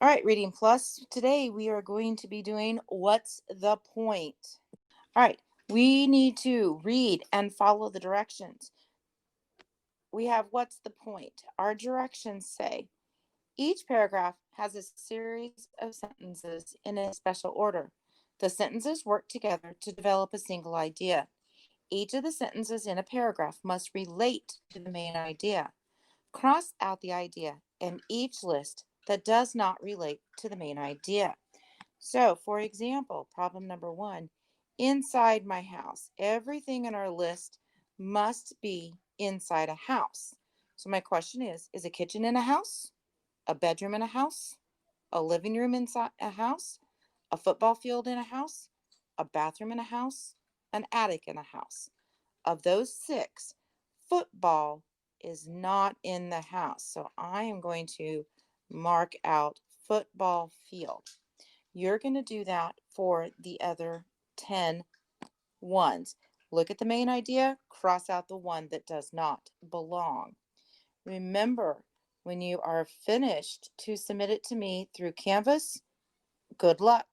All right, Reading Plus. Today we are going to be doing What's the Point? All right, we need to read and follow the directions. We have What's the Point? Our directions say each paragraph has a series of sentences in a special order. The sentences work together to develop a single idea. Each of the sentences in a paragraph must relate to the main idea. Cross out the idea in each list that does not relate to the main idea. So, for example, problem number one, inside my house. Everything in our list must be inside a house. So, my question is a kitchen in a house? A bedroom in a house? A living room inside a house? A football field in a house? A bathroom in a house? An attic in a house? Of those six, football is not in the house. So I am going to mark out football field. You're going to do that for the other 10 ones. Look at the main idea, cross out the one that does not belong. Remember, when you are finished, to submit it to me through Canvas. Good luck.